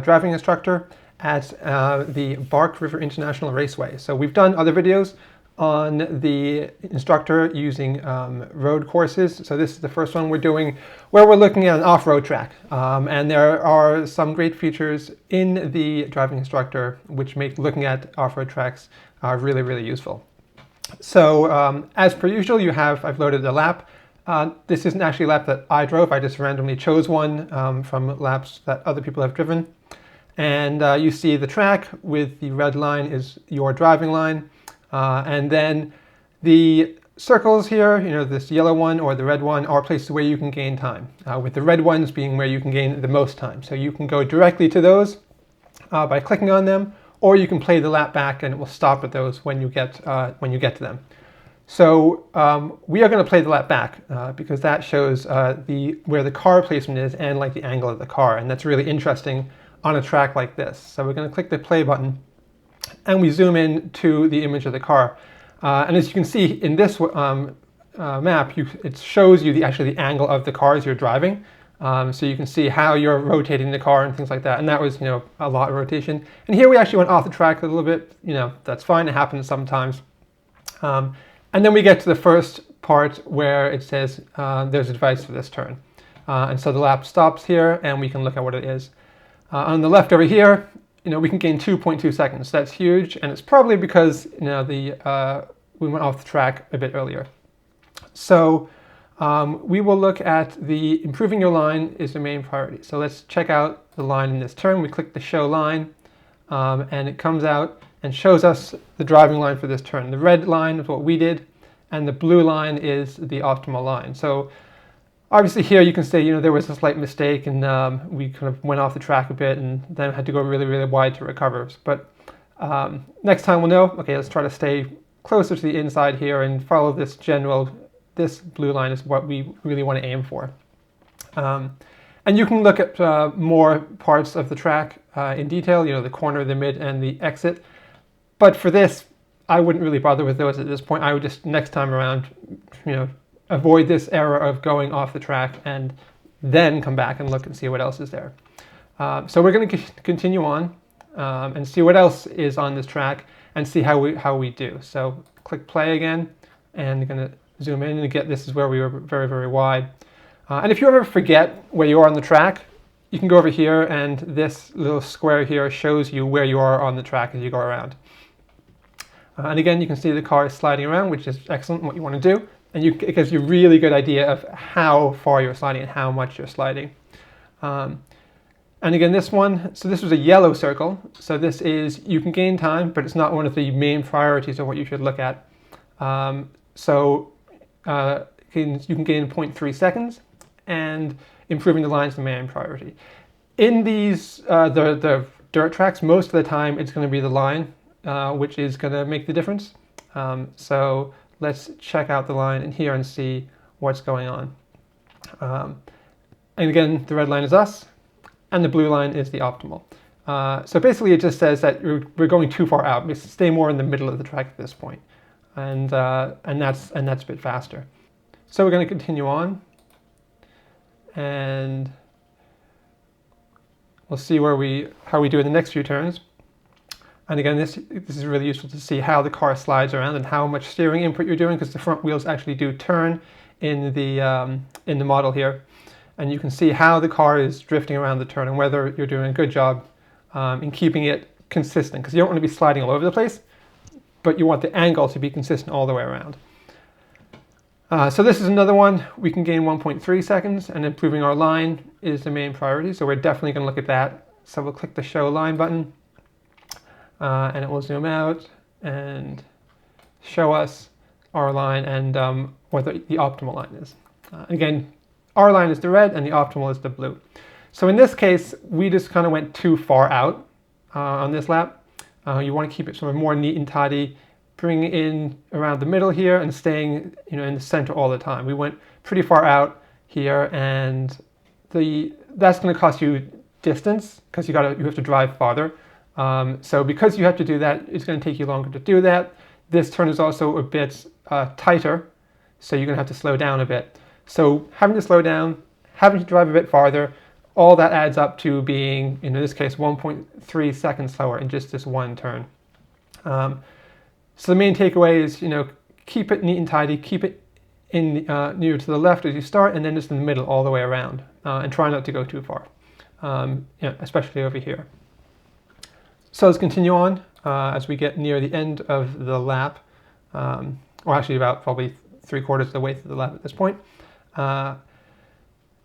driving instructor at the Bark River International Raceway. So we've done other videos on the instructor using road courses. So this is the first one we're doing where we're looking at an off-road track. And there are some great features in the driving instructor which make looking at off-road tracks really, really useful. So as per usual, I've loaded a lap. This isn't actually a lap that I drove. I just randomly chose one from laps that other people have driven. And you see the track with the red line is your driving line. And then the circles here, this yellow one or the red one, are places where you can gain time, with the red ones being where you can gain the most time. So you can go directly to those by clicking on them, or you can play the lap back and it will stop at those when you get to them. So we are going to play the lap back because that shows where the car placement is and like the angle of the car, and that's really interesting on a track like this. So we're going to click the play button and we zoom in to the image of the car. And as you can see in this map, it shows you actually the angle of the car as you're driving. So you can see how you're rotating the car and things like that. And that was, a lot of rotation. And here we actually went off the track a little bit. That's fine. It happens sometimes. And then we get to the first part where it says there's advice for this turn. And so the lap stops here and we can look at what it is. On the left over here, we can gain 2.2 seconds. That's huge, and it's probably because we went off the track a bit earlier. So we will look at the improving your line is the main priority. So let's check out the line in this turn. We click the show line, and it comes out and shows us the driving line for this turn. The red line is what we did, and the blue line is the optimal line. So obviously here you can say, there was a slight mistake and we kind of went off the track a bit and then had to go really, really wide to recover. But next time we'll know, okay, let's try to stay closer to the inside here and follow this this blue line is what we really want to aim for. And you can look at more parts of the track in detail, the corner, the mid, and the exit. But for this, I wouldn't really bother with those at this point. I would just, next time around, avoid this error of going off the track and then come back and look and see what else is there. So we're going to continue on and see what else is on this track and see how we do. So click play again, and you're going to zoom in and get, this is where we were very, very wide. And if you ever forget where you are on the track, you can go over here, and this little square here shows you where you are on the track as you go around. And again, you can see the car is sliding around, which is excellent, what you want to do. And it gives you a really good idea of how far you're sliding and how much you're sliding. And again, this one, so this was a yellow circle. So this is, you can gain time, but it's not one of the main priorities of what you should look at. You can gain 0.3 seconds, and improving the line is the main priority. In these, the dirt tracks, most of the time it's going to be the line, which is going to make the difference. So let's check out the line in here and see what's going on. And again, the red line is us, and the blue line is the optimal. So basically it just says that we're going too far out. We stay more in the middle of the track at this point. And that's a bit faster. So we're going to continue on, and we'll see how we do in the next few turns. And again, this is really useful to see how the car slides around and how much steering input you're doing, because the front wheels actually do turn in the model here. And you can see how the car is drifting around the turn and whether you're doing a good job in keeping it consistent, because you don't want to be sliding all over the place, but you want the angle to be consistent all the way around. So this is another one. We can gain 1.3 seconds, and improving our line is the main priority. So we're definitely going to look at that. So we'll click the show line button. And it will zoom out and show us our line and what the optimal line is. Again, our line is the red and the optimal is the blue. So in this case, we just kind of went too far out on this lap. You want to keep it sort of more neat and tidy, bring it in around the middle here and staying in the center all the time. We went pretty far out here, and that's going to cost you distance because you have to drive farther. So because you have to do that, it's going to take you longer to do that. This turn is also a bit tighter, so you're going to have to slow down a bit. So having to slow down, having to drive a bit farther, all that adds up to being, in this case, 1.3 seconds slower in just this one turn. So the main takeaway is, keep it neat and tidy, keep it in near to the left as you start, and then just in the middle all the way around, and try not to go too far, especially over here. So let's continue on as we get near the end of the lap, or actually about probably 3/4 of the way through the lap at this point.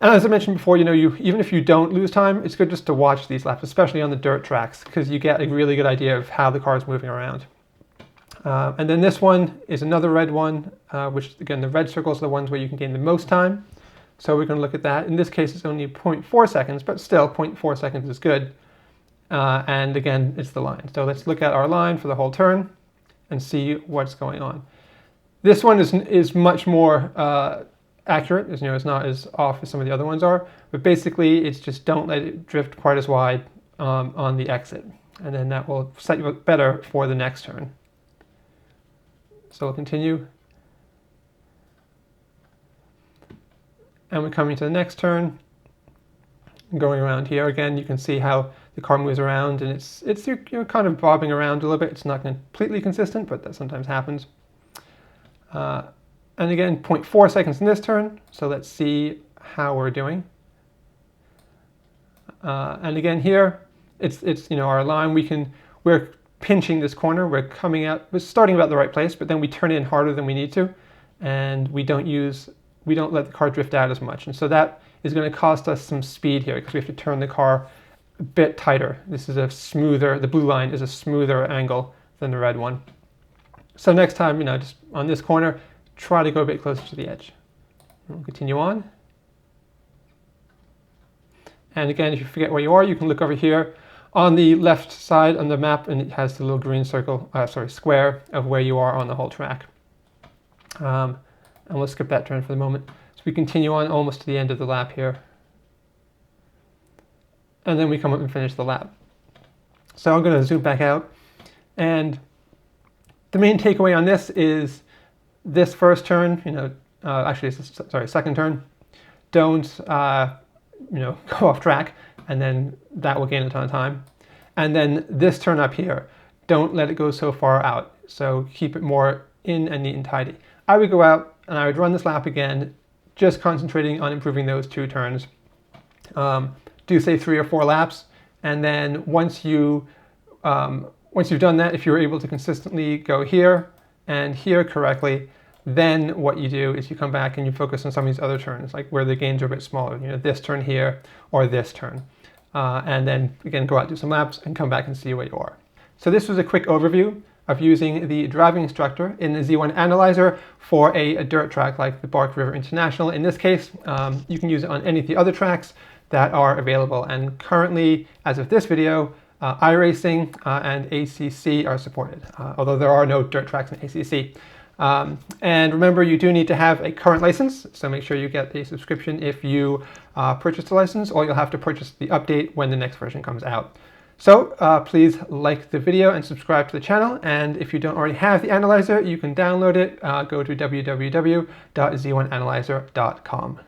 And as I mentioned before, even if you don't lose time, it's good just to watch these laps, especially on the dirt tracks, because you get a really good idea of how the car is moving around. And then this one is another red one, which again, the red circles are the ones where you can gain the most time. So we're going to look at that. In this case, it's only 0.4 seconds, but still 0.4 seconds is good. And again, it's the line. So let's look at our line for the whole turn and see what's going on. This one is much more accurate, as it's not as off as some of the other ones are, but basically it's just don't let it drift quite as wide on the exit, and then that will set you up better for the next turn. So we'll continue, and we're coming to the next turn, going around here again. You can see how the car moves around, and it's kind of bobbing around a little bit. It's not completely consistent, but that sometimes happens. And again, 0.4 seconds in this turn, so let's see how we're doing. And again here, it's our line. We're pinching this corner. We're starting about the right place, but then we turn in harder than we need to, and we don't let the car drift out as much. And so that is going to cost us some speed here because we have to turn the car a bit tighter. This is the blue line is a smoother angle than the red one. So next time, just on this corner, try to go a bit closer to the edge. We'll continue on. And again, if you forget where you are, you can look over here on the left side on the map, and it has the little green square of where you are on the whole track. And we'll skip that turn for the moment. So we continue on almost to the end of the lap here. And then we come up and finish the lap. So I'm going to zoom back out. And the main takeaway on this is this first turn, second turn, don't, go off track, and then that will gain a ton of time. And then this turn up here, don't let it go so far out. So keep it more in and neat and tidy. I would go out and I would run this lap again, just concentrating on improving those 2 turns. Do say 3 or 4 laps, and then once you've done that, if you're able to consistently go here and here correctly, then what you do is you come back and you focus on some of these other turns, like where the gains are a bit smaller, this turn here or this turn. And then again, go out, do some laps, and come back and see where you are. So this was a quick overview of using the Driving Instructor in the Z1 Analyzer for a dirt track like the Bark River International. In this case, you can use it on any of the other tracks that are available. And currently, as of this video, iRacing and ACC are supported, although there are no dirt tracks in ACC. And remember, you do need to have a current license, so make sure you get a subscription if you purchase the license, or you'll have to purchase the update when the next version comes out. So please like the video and subscribe to the channel, and if you don't already have the analyzer, you can download it. Go to www.z1analyzer.com.